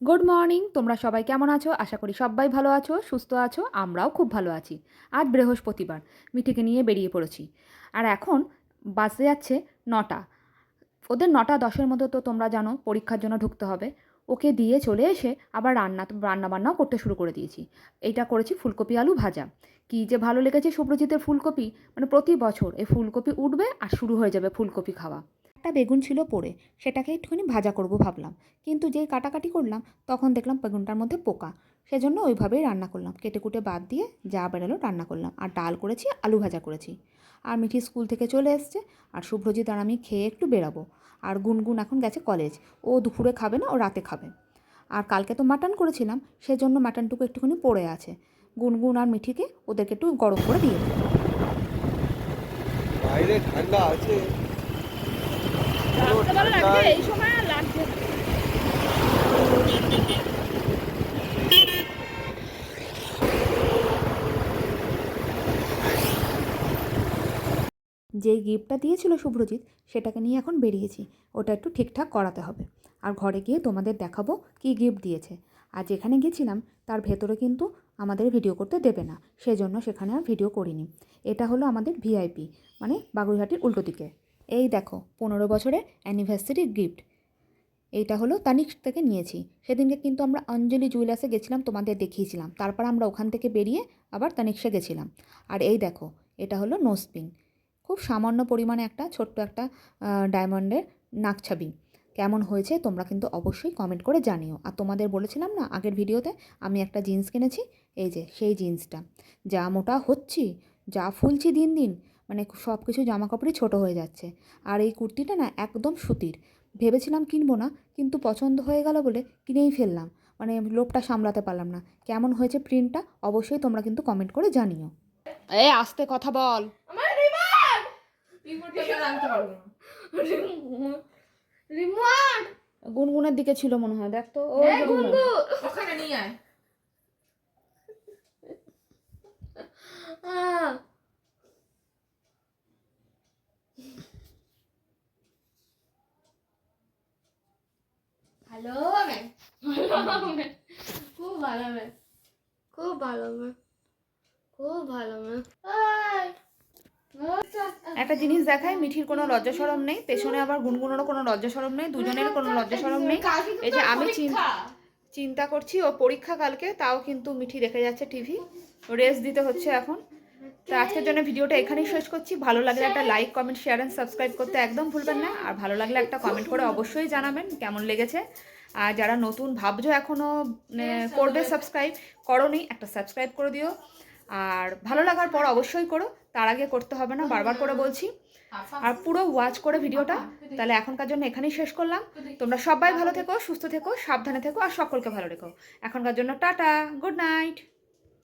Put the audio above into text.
Good morning, তোমরা সবাই কেমন আছো? আশা করি সবাই ভালো আছো, সুস্থ আছো। আমরাও খুব ভালো আছি। আজ বৃহস্পতিবার, মিঠিকে নিয়ে বেরিয়ে পড়েছি। আর এখন বাসে যাচ্ছে 9টা। ওদের 9:10-এর মধ্যে তো তোমরা জানো পরীক্ষার জন্য ঢুকতে হবে। ওকে দিয়ে চলে এসে আবার রান্নাবান্নাও করতে শুরু করে দিয়েছি। এইটা করেছি ফুলকপি আলু ভাজা। কী যে ভালো লেগেছে শুভ্রজিতের ফুলকপি, মানে প্রতি বছর এই ফুলকপি উঠবে আর শুরু হয়ে যাবে ফুলকপি খাওয়া। একটা বেগুন ছিল পড়ে, সেটাকে একটুখানি ভাজা করব ভাবলাম, কিন্তু যেই কাটাকাটি করলাম তখন দেখলাম বেগুনটার মধ্যে পোকা। সেজন্য ওইভাবেই রান্না করলাম, কেটে কুটে বাদ দিয়ে যা বেরোলো রান্না করলাম। আর ডাল করেছি, আলু ভাজা করেছি। আর মিঠি স্কুল থেকে চলে এসছে, আর শুভ্রজিৎ আর আমি খেয়ে একটু বেরাবো। আর গুনগুন এখন গেছে কলেজ, ও দুপুরে খাবে না, ও রাতে খাবে। আর কালকে তো মাটন করেছিলাম, সেজন্য মাটনটুকু একটুখানি পড়ে আছে। গুনগুন আর মিঠিকে ওদেরকে একটু গরম করে দিয়ে দেবো। বাইরে ঠান্ডা আছে। রাত্রেবেলা লাগছে, এই সময় আর লাগছে না। যেই গিফটটা দিয়েছিল শুভ্রজিৎ, সেটাকে নিয়ে এখন বেরিয়েছি। ওটা একটু ঠিকঠাক করাতে হবে। আর ঘরে গিয়ে তোমাদের দেখাবো কী গিফট দিয়েছে। আর যেখানে গেছিলাম তার ভেতরে কিন্তু আমাদের ভিডিও করতে দেবে না, সেজন্য সেখানে আর ভিডিও করিনি। এটা হলো আমাদের ভিআইপি, মানে বাগুইহাটির উল্টো দিকে। এই দেখো 15 বছরের অ্যানিভার্সারি গিফট। এইটা হলো তানিক্স থেকে নিয়েছি। সেদিনকে কিন্তু আমরা অঞ্জলি জুয়েলার্সে গেছিলাম, তোমাদের দেখিয়েছিলাম। তারপর আমরা ওখান থেকে বেরিয়ে আবার তানিক্সে গেছিলাম। আর এই দেখো, এটা হলো নোসপিন। খুব সামান্য পরিমাণে একটা ছোট্ট একটা ডায়মন্ডের নাকছাবি। কেমন হয়েছে তোমরা কিন্তু অবশ্যই কমেন্ট করে জানিও। আর তোমাদের বলেছিলাম না আগের ভিডিওতে, আমি একটা জিন্স কিনেছি। এই যে সেই জিন্সটা, যা মোটা হচ্ছি, যা ফুলছি দিন দিন, মানে সব কিছু জামাকাপড়ই ছোটো হয়ে যাচ্ছে। আর এই কুর্তিটা না একদম সুতির। ভেবেছিলাম কিনবো না, কিন্তু পছন্দ হয়ে গেল বলে কিনেই ফেললাম। মানে লোভটা সামলাতে পারলাম না। কেমন হয়েছে প্রিন্টটা অবশ্যই তোমরা কিন্তু কমেন্ট করে জানিও। আস্তে কথা বল। গুনগুনের দিকে ছিল মনে হয়, দেখ তো। ওখানে নিয়ে আয়। ভালো হবে, ভালো হবে, খুব ভালো হবে, খুব ভালো হবে, খুব ভালো হবে। একটা জিনিস দেখায়, মিঠির কোনো লজ্জা সরম নেই, পেছনে আবার গুনগুনেরও কোনো লজ্জা সরম নেই, দুজনের কোনো লজ্জা সরম নেই। এই যে আমি চিন্তা করছি ও পরীক্ষা কালকে, তাও কিন্তু মিঠি রেখে যাচ্ছে টিভি। রেস্ট দিতে হচ্ছে এখন। তো আজকের জন্য ভিডিওটা এখানেই শেষ করছি। ভালো লাগলে একটা like, comment, share and subscribe করতে একদম ভুলবেন না। আর ভালো লাগলে একটা কমেন্ট করে অবশ্যই জানাবেন কেমন লেগেছে। আর যারা নতুন ভাবছো এখনও করবে সাবস্ক্রাইব, করোনি, একটা সাবস্ক্রাইব করে দিও। আর ভালো লাগার পর অবশ্যই করো, তার আগে করতে হবে না, বারবার করে বলছি। আর পুরো ওয়াচ করে ভিডিওটা। তাহলে এখনকার জন্য এখানেই শেষ করলাম। তোমরা সবাই ভালো থেকো, সুস্থ থেকো, সাবধানে থেকো, আর সকলকে ভালো রেখো। এখনকার জন্য টাটা, গুড নাইট।